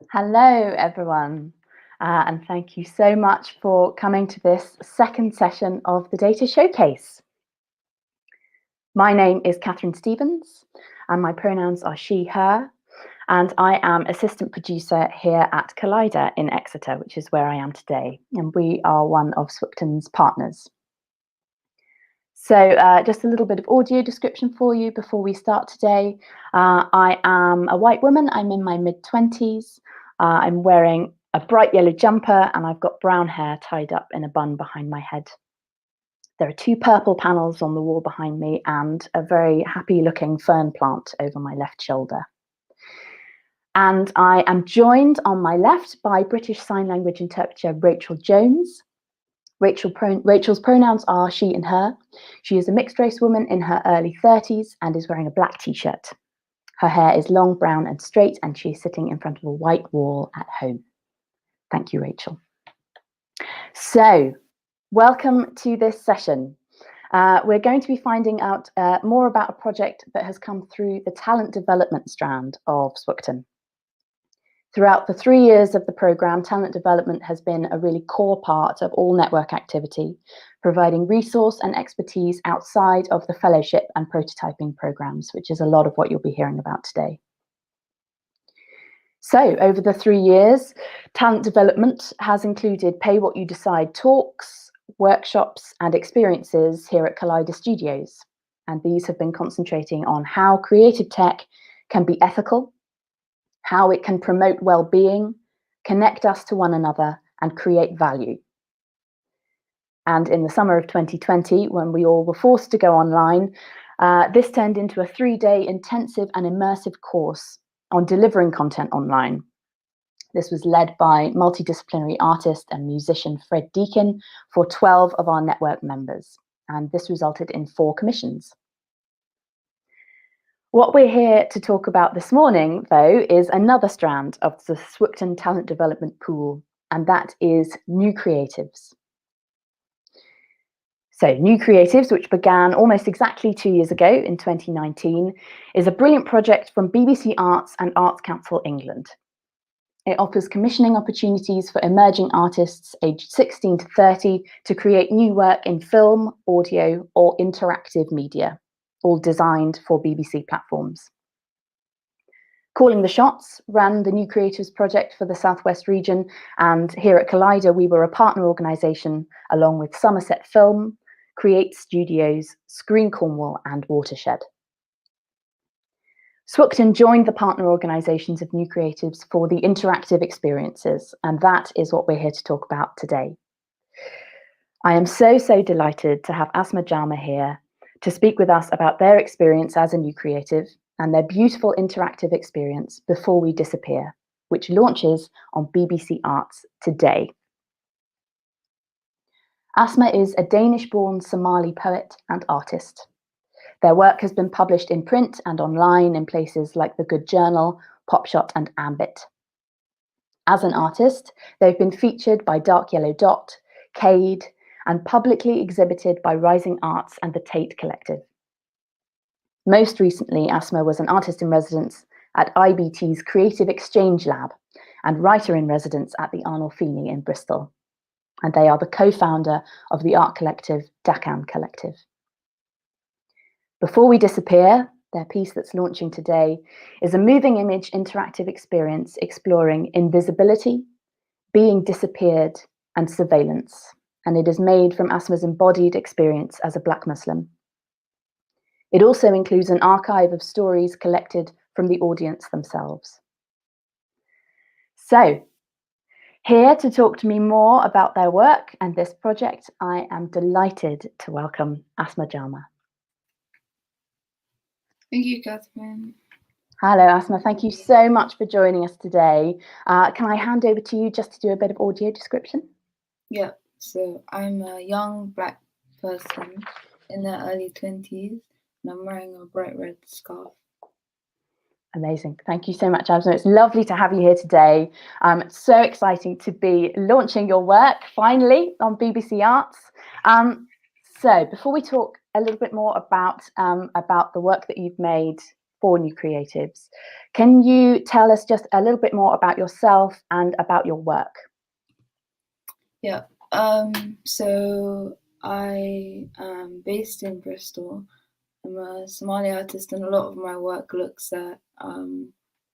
Hello, everyone, and thank you so much for coming to this second session of the Data Showcase. My name is Catherine Stevens, and my pronouns are she, her, and I am assistant producer here at Collider in Exeter, which is where I am today, and we are one of Swicton's partners. So just a little bit of audio description for you before we start today. I am a white woman. I'm in my mid-20s. I'm wearing a bright yellow jumper and I've got brown hair tied up in a bun behind my head. There are two purple panels on the wall behind me and a very happy looking fern plant over my left shoulder. And I am joined on my left by British Sign Language interpreter Rachel Jones. Rachel's pronouns are she and her. She is a mixed race woman in her early 30s and is wearing a black t-shirt. Her hair is long, brown and straight, and she is sitting in front of a white wall at home. Thank you, Rachel. So, welcome to this session. We're going to be finding out more about a project that has come through the talent development strand of Swicton. Throughout the 3 years of the programme, talent development has been a really core part of all network activity, providing resource and expertise outside of the fellowship and prototyping programmes, which is a lot of what you'll be hearing about today. So over the 3 years, talent development has included Pay What You Decide talks, workshops and experiences here at Collider Studios. And these have been concentrating on how creative tech can be ethical, how it can promote well-being, connect us to one another, and create value. And in the summer of 2020, when we all were forced to go online, this turned into a 3-day intensive and immersive course on delivering content online. This was led by multidisciplinary artist and musician Fred Deakin for 12 of our network members, and this resulted in 4 commissions. What we're here to talk about this morning, though, is another strand of the Swicton talent development pool, and that is New Creatives. So New Creatives, which began almost exactly 2 years ago in 2019, is a brilliant project from BBC Arts and Arts Council England. It offers commissioning opportunities for emerging artists aged 16 to 30 to create new work in film, audio, or interactive media, all designed for BBC platforms. Calling the Shots ran the New Creatives project for the Southwest region, and here at Collider we were a partner organisation along with Somerset Film, Create Studios, Screen Cornwall and Watershed. Swicton joined the partner organisations of New Creatives for the interactive experiences, and that is what we're here to talk about today. I am so delighted to have Asma Jama here to speak with us about their experience as a New Creative and their beautiful interactive experience Before We Disappear, which launches on BBC Arts today. Asma is a Danish-born Somali poet and artist. Their work has been published in print and online in places like The Good Journal, Popshot and Ambit. As an artist, they've been featured by Dark Yellow Dot, Cade, and publicly exhibited by Rising Arts and the Tate Collective. Most recently, Asma was an artist in residence at IBT's Creative Exchange Lab and writer in residence at the Arnolfini in Bristol. And they are the co-founder of the art collective Dakan Collective. Before We Disappear, their piece that's launching today, is a moving image interactive experience exploring invisibility, being disappeared, and surveillance. And it is made from Asma's embodied experience as a Black Muslim. It also includes an archive of stories collected from the audience themselves. So, here to talk to me more about their work and this project, I am delighted to welcome Asma Jama. Thank you, Catherine. Hello, Asma. Thank you so much for joining us today. Can I hand over to you just to do a bit of audio description? Yeah, so I'm a young Black person in their early 20s, and I'm wearing a bright red scarf. Amazing. Thank you so much, Asma. It's lovely to have you here today. It's so exciting to be launching your work finally on BBC Arts. So before we talk a little bit more about the work that you've made for New Creatives. Can you tell us just a little bit more about yourself and about your work? Yeah. So I am based in Bristol. I'm a Somali artist, and a lot of my work looks at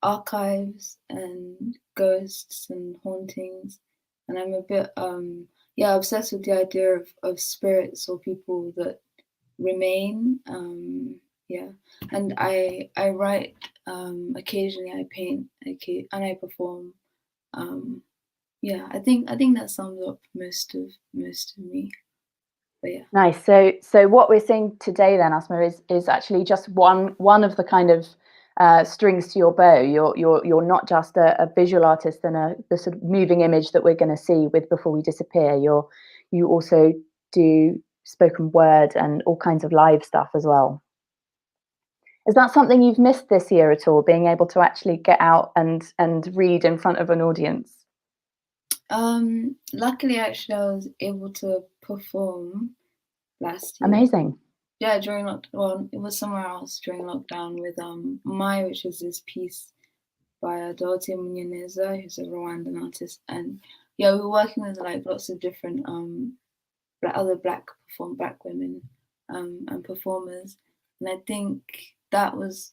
archives and ghosts and hauntings. And I'm a bit obsessed with the idea of spirits or people that remain. And I write occasionally. I paint, and I perform. I think that sums up most of me. But yeah. Nice. So what we're seeing today then, Asma, is actually just one of the kind of strings to your bow. You're not just a visual artist and the sort of moving image that we're going to see with Before We Disappear. You also do spoken word and all kinds of live stuff as well. Is that something you've missed this year at all, being able to actually get out and read in front of an audience? Luckily, actually, I was able to perform last year. Amazing. Yeah, it was somewhere else during lockdown with Mai, which is this piece by Dorothy Munyaneza, who's a Rwandan artist, and yeah, we were working with like lots of different other black women and performers, and I think that was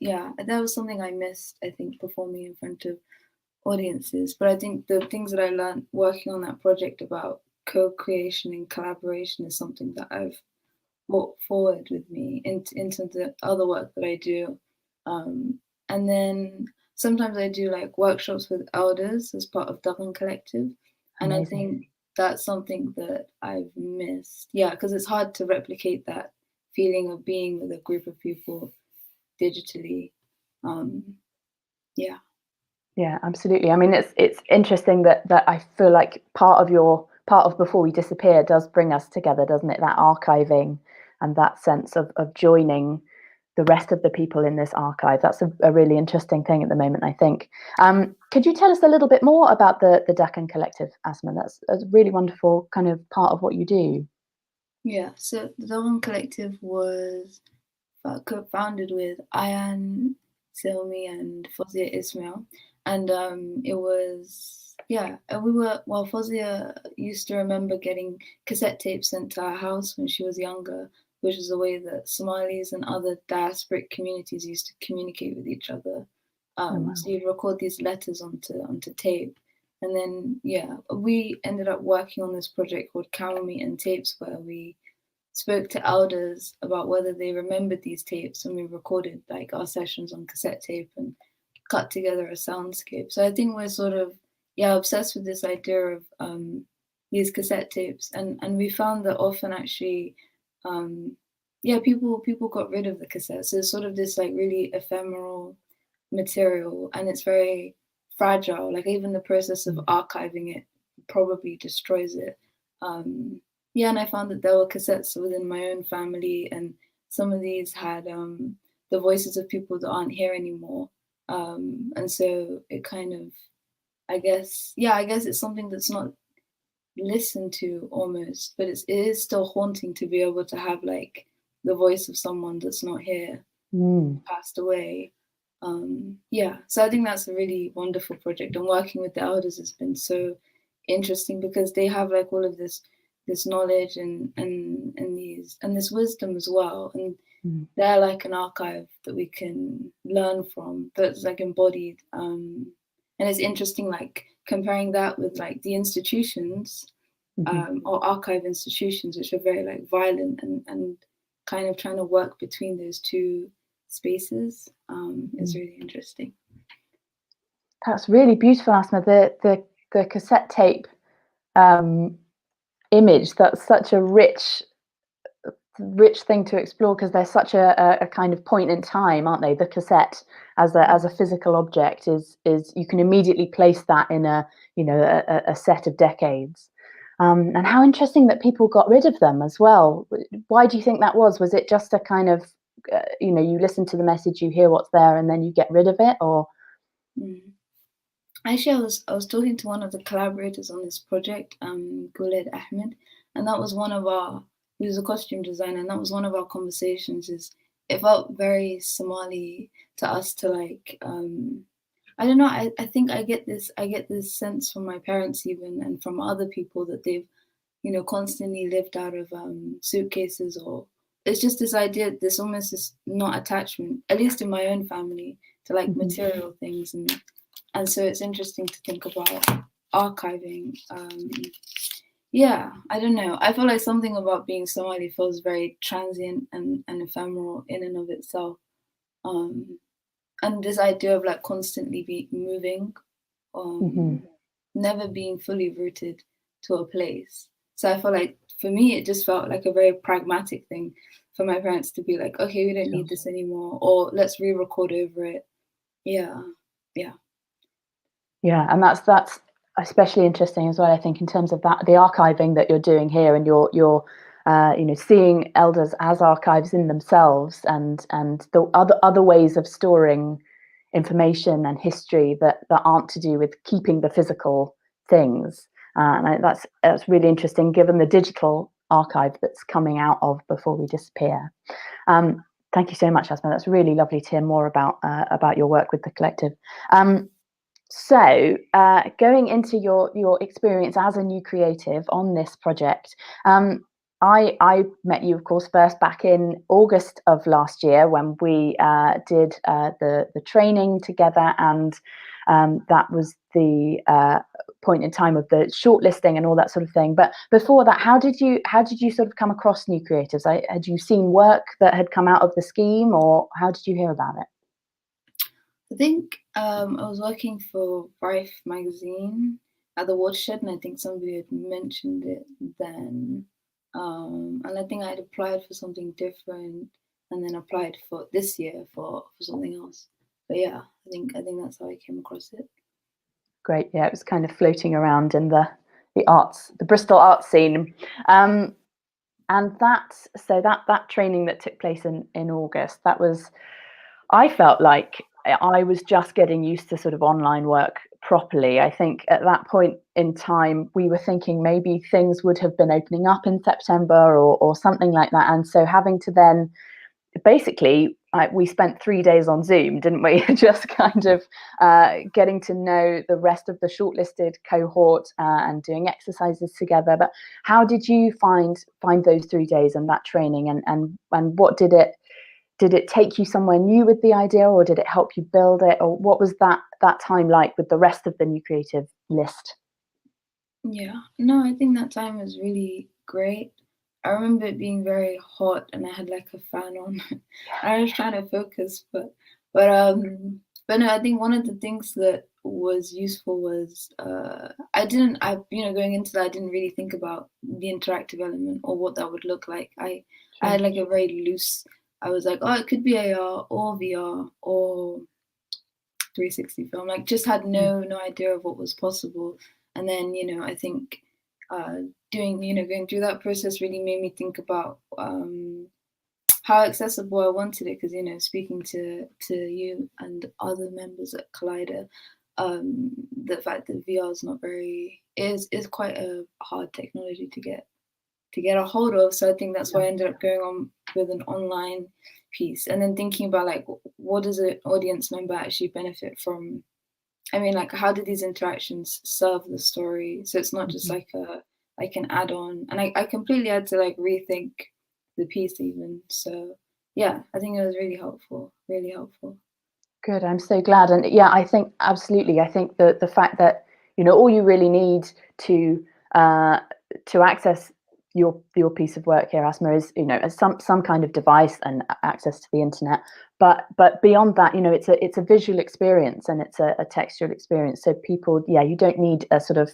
something I missed. I think performing in front of audiences, but I think the things that I learned working on that project about co-creation and collaboration is something that I've brought forward with me into the other work that I do. And then sometimes I do like workshops with elders as part of Dakan Collective. And Amazing. I think that's something that I've missed. Yeah, because it's hard to replicate that feeling of being with a group of people digitally. Yeah, absolutely. I mean, it's interesting that I feel like part of Before We Disappear does bring us together, doesn't it? That archiving and that sense of joining the rest of the people in this archive. That's a really interesting thing at the moment, I think. Could you tell us a little bit more about the Dakan Collective, Asma? That's a really wonderful kind of part of what you do. Yeah, so the Dakan Collective was co-founded with Ayan Silmi and Fozia Ismail. And it was, Fozia used to remember getting cassette tapes sent to our house when she was younger, which is a way that Somalis and other diasporic communities used to communicate with each other. Wow. So you'd record these letters onto tape. And then, we ended up working on this project called Camel Meat and Tapes, where we spoke to elders about whether they remembered these tapes, and we recorded like our sessions on cassette tape and cut together a soundscape. So I think we're sort of obsessed with this idea of these cassette tapes, and we found that often actually people got rid of the cassettes. So it's sort of this like really ephemeral material, and it's very fragile. Like even the process of archiving it probably destroys it. And I found that there were cassettes within my own family, and some of these had the voices of people that aren't here anymore. And so it kind of, I guess it's something that's not listened to almost, but it is still haunting to be able to have like the voice of someone that's not here, passed away. So I think that's a really wonderful project, and working with the elders has been so interesting because they have like all of this knowledge and this wisdom as well, and they're like an archive that we can learn from that's like embodied, and it's interesting like comparing that with like the institutions or archive institutions, which are very like violent, and kind of trying to work between those two spaces is really interesting. That's really beautiful, Asma. The cassette tape image, that's such a rich thing to explore, because they're such a kind of point in time, aren't they? The cassette as a physical object is you can immediately place that in a set of decades. And how interesting that people got rid of them as well. Why do you think that was? Was it just a kind of you listen to the message, you hear what's there, and then you get rid of it, or? Actually, I was talking to one of the collaborators on this project, Guled Ahmed, and that was he was a costume designer, and that was one of our conversations, is it felt very Somali to us to like I don't know, I think I get this sense from my parents even and from other people that they've, you know, constantly lived out of suitcases, or it's just this idea, this almost this not attachment, at least in my own family, to like material things, and so it's interesting to think about archiving. Yeah, I don't know. I feel like something about being Somali feels very transient and ephemeral in and of itself. Um, and this idea of like constantly be moving, never being fully rooted to a place. So I feel like for me, it just felt like a very pragmatic thing for my parents to be like, okay, we don't need this anymore, or let's re-record over it. Yeah, yeah. Yeah, and that's especially interesting as well, I think, in terms of that, the archiving that you're doing here, and you're you know, seeing elders as archives in themselves, and the other ways of storing information and history that aren't to do with keeping the physical things. And that's really interesting, given the digital archive that's coming out of Before We Disappear. Thank you so much, Asma. That's really lovely to hear more about your work with the collective. So, going into your experience as a new creative on this project, I met you, of course, first back in August of last year when we did the training together, and that was the point in time of the shortlisting and all that sort of thing. But before that, how did you sort of come across New Creatives? Had you seen work that had come out of the scheme, or how did you hear about it? I think I was working for Rife magazine at the Watershed, and I think somebody had mentioned it then. And I think I had applied for something different, and then applied for this year for something else. But yeah, I think that's how I came across it. Great, yeah, it was kind of floating around in the arts, the Bristol art scene. And that training that took place in August, that was, I felt like I was just getting used to sort of online work properly. I think at that point in time, we were thinking maybe things would have been opening up in September or something like that. And so having to then basically, we spent 3 days on Zoom, didn't we? Just kind of getting to know the rest of the shortlisted cohort and doing exercises together. But how did you find those 3 days and that training, and what did it take you somewhere new with the idea, or did it help you build it, or what was that time like with the rest of the New Creative list? Yeah, no, I think that time was really great. I remember it being very hot, and I had like a fan on. I was trying to focus, but no, I think one of the things that was useful was going into that, I didn't really think about the interactive element or what that would look like. I had like a very loose. I was like, oh, it could be AR or VR or 360 film. Like, just had no idea of what was possible. And then, you know, I think going through that process really made me think about how accessible I wanted it. Because, you know, speaking to you and other members at Collider, the fact that VR is not is quite a hard technology to get a hold of. So I think that's why I ended up going on with an online piece, and then thinking about like, what does an audience member actually benefit from? I mean, like, how do these interactions serve the story? So it's not just like an add-on. And I completely had to like rethink the piece even. So yeah, I think it was really helpful. Really helpful. Good, I'm so glad. And yeah, I think absolutely. I think that the fact that, you know, all you really need to access your piece of work here, Asma, is, you know, some kind of device and access to the internet. But beyond that, you know, it's a visual experience, and it's a textual experience. So people, yeah, you don't need a sort of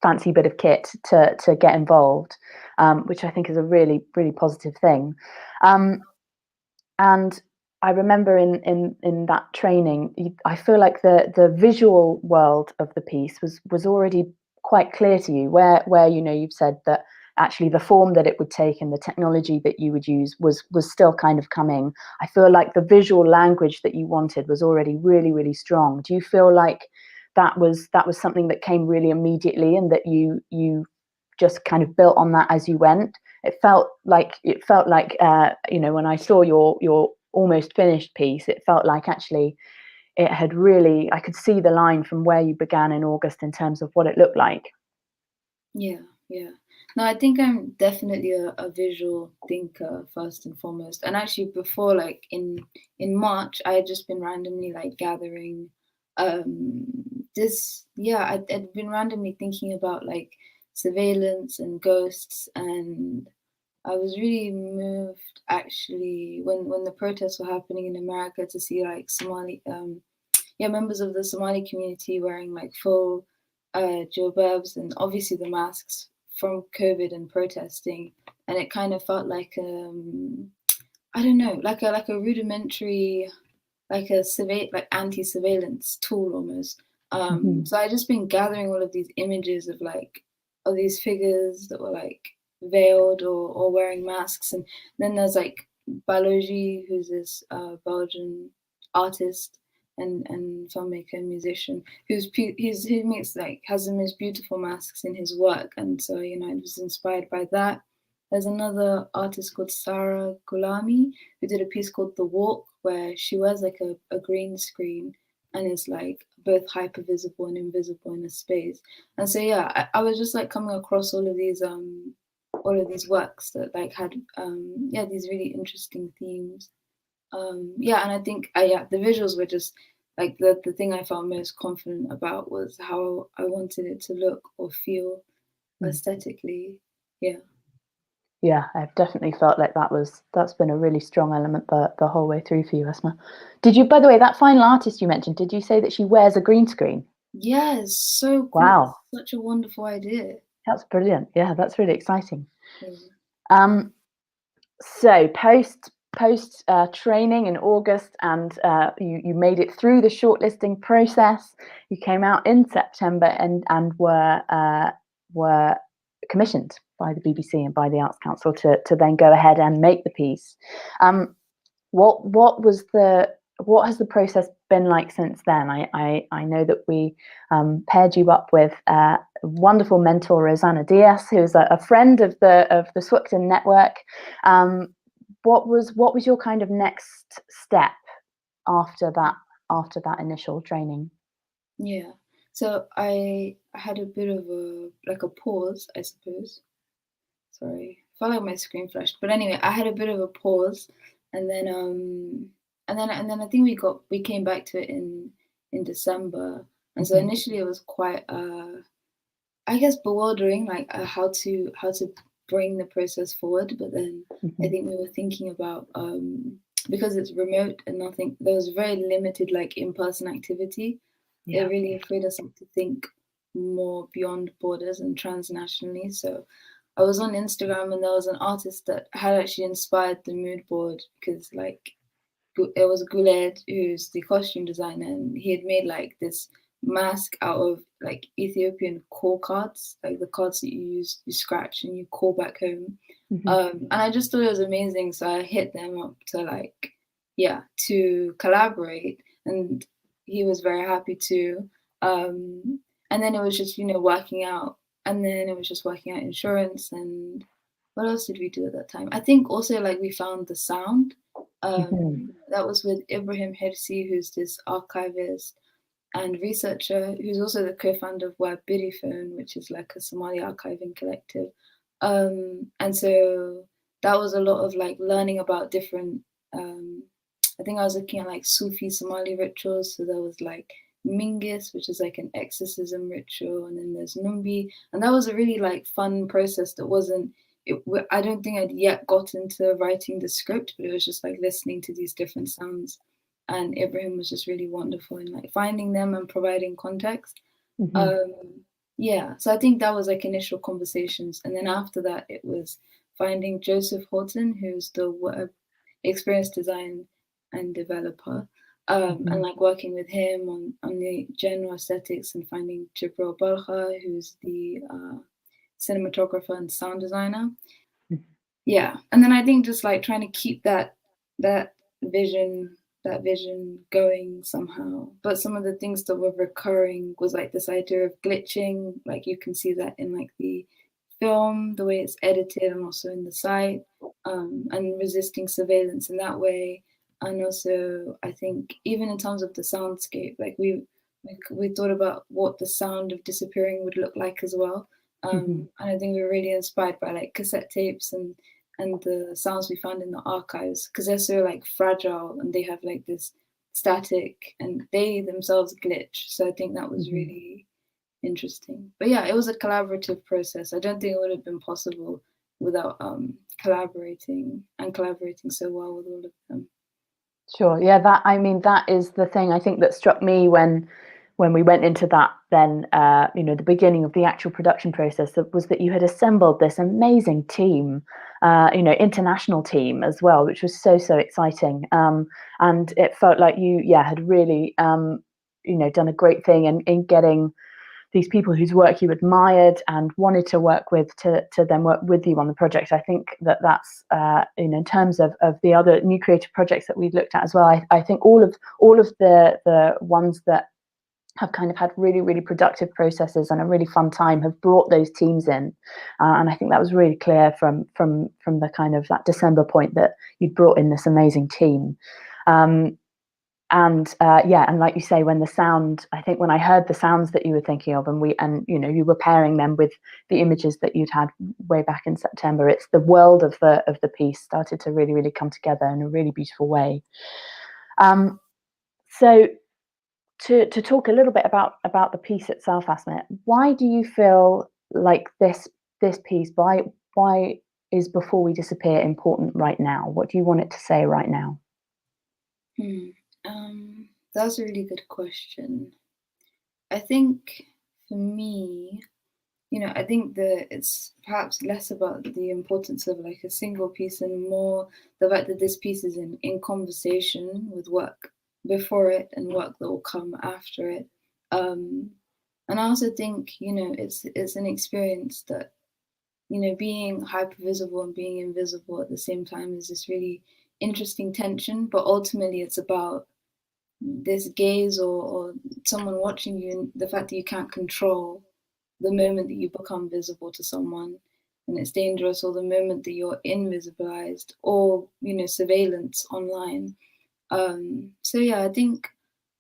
fancy bit of kit to get involved, which I think is a really, really positive thing. And I remember in that training, I feel like the visual world of the piece was already quite clear to you, where you know, you've said that actually the form that it would take and the technology that you would use was still kind of coming. I feel like the visual language that you wanted was already really, really strong. Do you feel like that was something that came really immediately, and that you just kind of built on that as you went, it felt like you know, when I saw your almost finished piece, it felt like actually it had really, I could see the line from where you began in August in terms of what it looked like. Yeah, yeah. No, I think I'm definitely a visual thinker first and foremost. And actually before, like in March, I had just been randomly like gathering this, yeah, I'd been randomly thinking about like surveillance and ghosts, and I was really moved actually when the protests were happening in America to see like Somali yeah, members of the Somali community wearing like full jilbabs and obviously the masks from COVID and protesting, and it kind of felt like I don't know, like a rudimentary, like a like anti-surveillance tool almost. So I just been gathering all of these images of like of these figures that were like veiled or wearing masks, and then there's like Balogi, who's this Belgian artist and filmmaker and musician who makes like has the most beautiful masks in his work, and so you know I was inspired by that. There's another artist called Sarah Gulami who did a piece called The Walk, where she wears like a green screen and is like both hyper visible and invisible in a space. And so yeah, I was just like coming across all of these works that like had yeah, these really interesting themes. Yeah, and I think yeah, the visuals were just like the thing I felt most confident about was how I wanted it to look or feel aesthetically. Yeah. Yeah, I've definitely felt like that's been a really strong element the whole way through for you, Esma. Did you, by the way, that final artist you mentioned, did you say that she wears a green screen? Yeah, it's so cool. Wow, It's such a wonderful idea. that's brilliant. Yeah, that's really exciting. Yeah. So post training in August, and you made it through the shortlisting process. You came out in September and were commissioned by the BBC and by the Arts Council to then go ahead and make the piece. What has the process been like since then? I know that we paired you up with wonderful mentor Rosanna Diaz, who's a friend of the Swifton network. What was your kind of next step after that initial training? Yeah. So I had a bit of a pause, I suppose. Sorry. I felt like my screen flashed. But anyway, I had a bit of a pause, and then I think we came back to it in December. And so initially it was quite I guess bewildering, like how to bring the process forward. But then I think we were thinking about because it's remote and nothing, there was very limited like in-person activity. It really freed us up to think more beyond borders and transnationally. So I was on Instagram and there was an artist that had actually inspired the mood board because like it was Guled, who's the costume designer, and he had made like this mask out of like Ethiopian call cards, like the cards that you scratch and you call back home. And I just thought it was amazing, so I hit them up to like, yeah, to collaborate, and he was very happy to. And then it was just working out, and then it was just working out insurance, and what else did we do at that time? I think also like we found the sound. That was with Ibrahim Hirsi, who's this archivist and researcher, who's also the co-founder of Web Phone, which is like a Somali archiving collective. And so that was a lot of like learning about different. I think I was looking at like Sufi Somali rituals. So there was like Mingis, which is like an exorcism ritual, and then there's Numbi, and that was a really like fun process that wasn't I don't think I'd yet gotten to writing the script, but it was just like listening to these different sounds. And Ibrahim was just really wonderful in like finding them and providing context. Yeah, so I think that was like initial conversations. And then after that, it was finding Joseph Horton, who's the web experience design and developer, and like working with him on the general aesthetics, and finding Jibril Balcha, who's the cinematographer and sound designer. Yeah, and then I think just like trying to keep that vision going somehow. But some of the things that were recurring was like this idea of glitching. Like you can see that in like the film, the way it's edited, and also in the site, and resisting surveillance in that way. And also, I think even in terms of the soundscape, like we thought about what the sound of disappearing would look like as well. And I think we were really inspired by like cassette tapes and the sounds we found in the archives, because they're so like fragile and they have like this static and they themselves glitch. So I think that was really interesting. But yeah, it was a collaborative process. I don't think it would have been possible without collaborating so well with all of them. Sure. Yeah, that is the thing I think that struck me when we went into that then the beginning of the actual production process, was that you had assembled this amazing team, international team as well, which was so exciting. And it felt like you had really done a great thing in getting these people whose work you admired and wanted to work with to then work with you on the project. I think that's in terms of the other new creative projects that we've looked at as well. I think all of the ones that have kind of had really productive processes and a really fun time have brought those teams in, and I think that was really clear from the kind of that December point that you'd brought in this amazing team. And like you say, when the sound, I think when I heard the sounds that you were thinking of, and you were pairing them with the images that you'd had way back in September, it's the world of the piece started to really come together in a really beautiful way. So to talk a little bit about the piece itself, Asma, why do you feel like this piece, why is Before We Disappear important right now? What do you want it to say right now? That's a really good question. I think for me, I think that it's perhaps less about the importance of like a single piece and more the fact that this piece is in conversation with work before it and work that will come after it. And I also think, it's an experience that, being hyper visible and being invisible at the same time is this really interesting tension, but ultimately it's about this gaze or someone watching you, and the fact that you can't control the moment that you become visible to someone and it's dangerous, or the moment that you're invisibilized, or surveillance online. So yeah, I think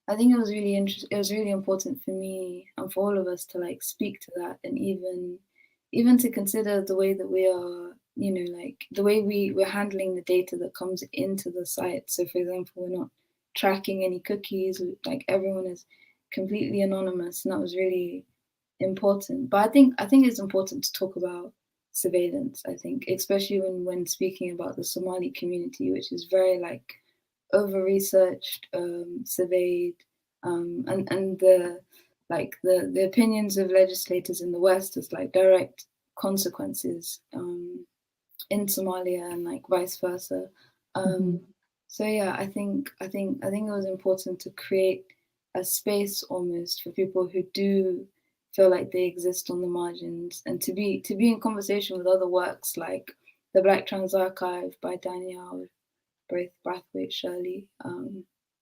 it was really interesting. It was really important for me and for all of us to like speak to that, and even to consider the way that we are, like the way we're handling the data that comes into the site. So for example, we're not tracking any cookies, like everyone is completely anonymous, and that was really important. But I think it's important to talk about surveillance. I think especially when speaking about the Somali community, which is very like over researched, surveyed, and the opinions of legislators in the West as like direct consequences in Somalia and like vice versa. So yeah, I think it was important to create a space almost for people who do feel like they exist on the margins, and to be in conversation with other works like the Black Trans Archive by Danielle Brathwaite Shirley.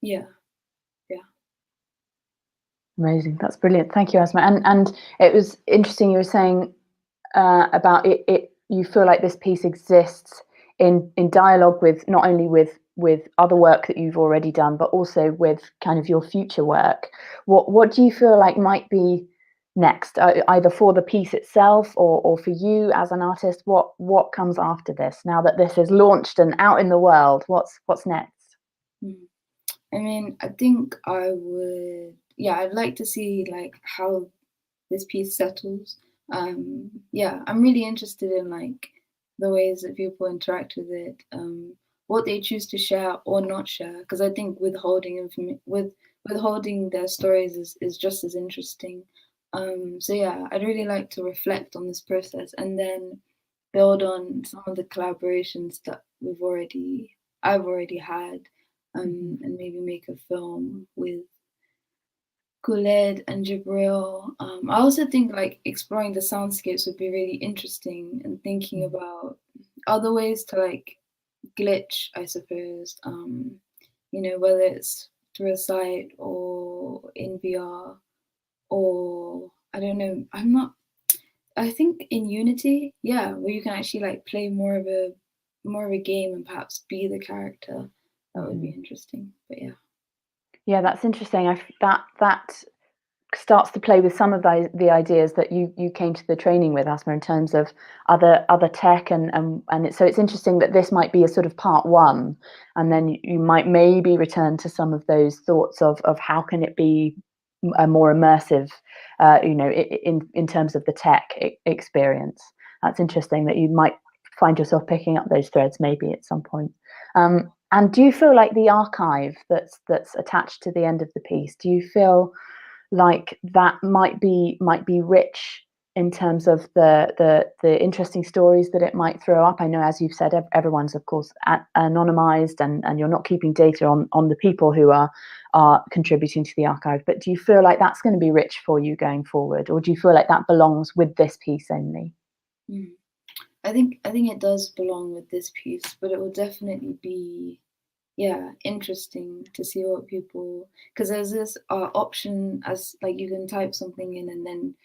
Yeah. Amazing, that's brilliant. Thank you, Asma. And it was interesting you were saying about it. You feel like this piece exists in dialogue with not only with other work that you've already done, but also with kind of your future work. What do you feel like might be next, either for the piece itself or for you as an artist? What comes after this, now that this is launched and out in the world? What's next? I mean, I think I'd like to see like how this piece settles. I'm really interested in like the ways that people interact with it, what they choose to share or not share, because I think withholding their stories is just as interesting. So yeah, I'd really like to reflect on this process and then build on some of the collaborations that I've already had, and maybe make a film with Khaled and Jibril. I also think like exploring the soundscapes would be really interesting, and thinking about other ways to like glitch, I suppose. Whether it's through a site or in VR, or I don't know. I think in Unity, yeah, where you can actually like play more of a game and perhaps be the character. That would be interesting. But yeah. Yeah, that's interesting. That starts to play with some of the ideas that you came to the training with, Asma, in terms of other tech so it's interesting that this might be a sort of part one, and then you might maybe return to some of those thoughts of how can it be a more immersive, in terms of the tech experience. That's interesting that you might find yourself picking up those threads maybe at some point. And do you feel like the archive that's attached to the end of the piece, do you feel like that might be rich in terms of the interesting stories that it might throw up? I know, as you've said, everyone's of course anonymized, and you're not keeping data on the people who are contributing to the archive. But do you feel like that's going to be rich for you going forward, or do you feel like that belongs with this piece only? I think it does belong with this piece, but it will definitely be, yeah, interesting to see what people, because there's this option as like you can type something in and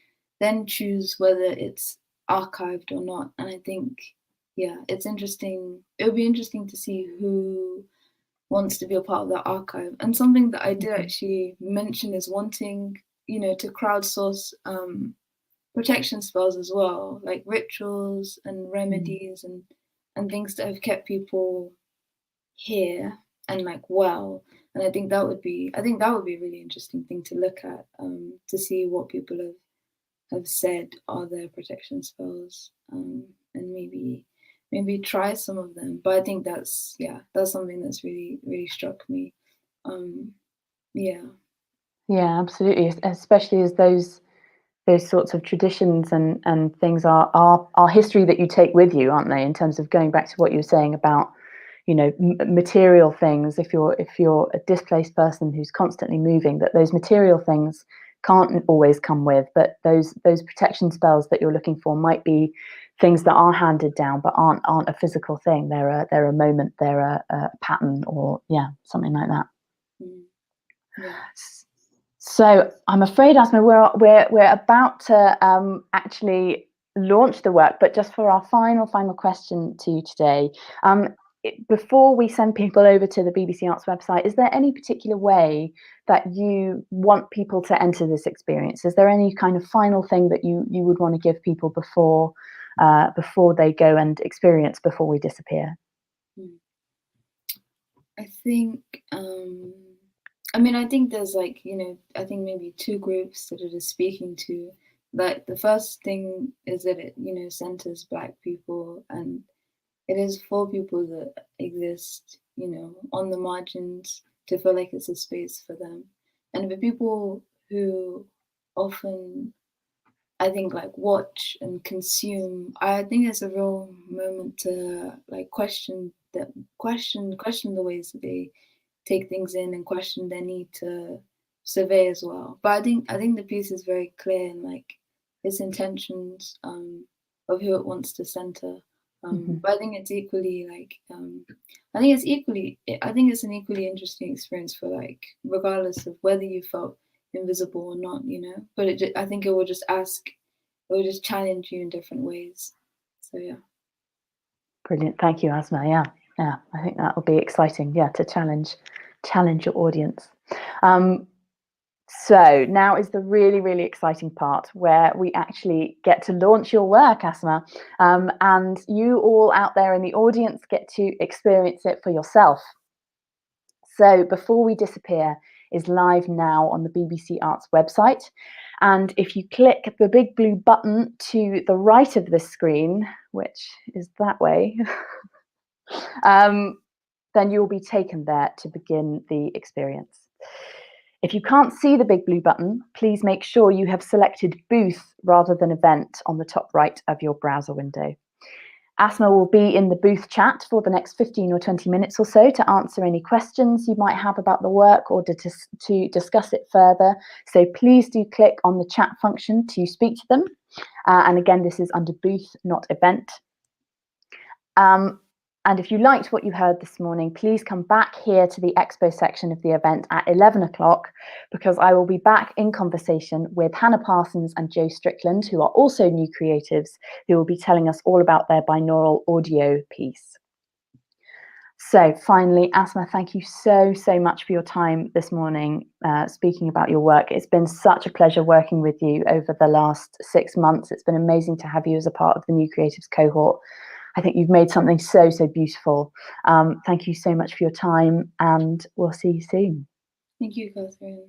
then choose whether it's archived or not. And I think, yeah, it's interesting. It'll be interesting to see who wants to be a part of the archive. And something that I did actually mention is wanting, to crowdsource protection spells as well, like rituals and remedies and things that have kept people here and like well. And I think that would be a really interesting thing to look at, to see what people have said are their protection spells, and maybe try some of them. But I think that's something that's really really struck me. Yeah. Yeah, absolutely. Especially as those sorts of traditions and things are history that you take with you, aren't they? In terms of going back to what you were saying about, material things. If you're a displaced person who's constantly moving, that those material things can't always come with, but those protection spells that you're looking for might be things that are handed down but aren't a physical thing. They're a moment, they're a pattern, or something like that. Yeah. So I'm afraid, Asma, we're about to actually launch the work, but just for our final question to you today, before we send people over to the BBC Arts website, is there any particular way that you want people to enter this experience? Is there any kind of final thing that you would want to give people before they go and experience before we disappear? I think I think there's like, I think maybe two groups that it is speaking to. Like the first thing is that it, centers Black people, and it is for people that exist, on the margins, to feel like it's a space for them. And for people who often, I think, like watch and consume, I think it's a real moment to like question the ways that they take things in, and question their need to survey as well. But I think the piece is very clear in like its intentions, of who it wants to center. But I think it's equally like I think it's an equally interesting experience for like, regardless of whether you felt invisible or not, But I think it will just challenge you in different ways. So yeah. Brilliant. Thank you, Asma. Yeah. I think that will be exciting. Yeah, to challenge your audience. So now is the really, really exciting part where we actually get to launch your work, Asma, and you all out there in the audience get to experience it for yourself. So Before We Disappear is live now on the BBC Arts website. And if you click the big blue button to the right of the screen, which is that way, then you'll be taken there to begin the experience. If you can't see the big blue button, please make sure you have selected booth rather than event on the top right of your browser window. Asma will be in the booth chat for the next 15 or 20 minutes or so to answer any questions you might have about the work, or to discuss it further. So please do click on the chat function to speak to them. And again, this is under booth, not event. And if you liked what you heard this morning, please come back here to the expo section of the event at 11 o'clock, because I will be back in conversation with Hannah Parsons and Joe Strickland, who are also new creatives, who will be telling us all about their binaural audio piece. So finally, Asma, thank you so much for your time this morning, speaking about your work. It's been such a pleasure working with you over the last 6 months. It's been amazing to have you as a part of the New Creatives cohort. I think you've made something so beautiful. Thank you so much for your time, and we'll see you soon. Thank you, Catherine.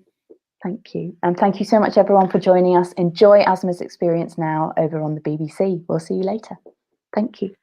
Thank you. And thank you so much, everyone, for joining us. Enjoy Asma's experience now over on the BBC. We'll see you later. Thank you.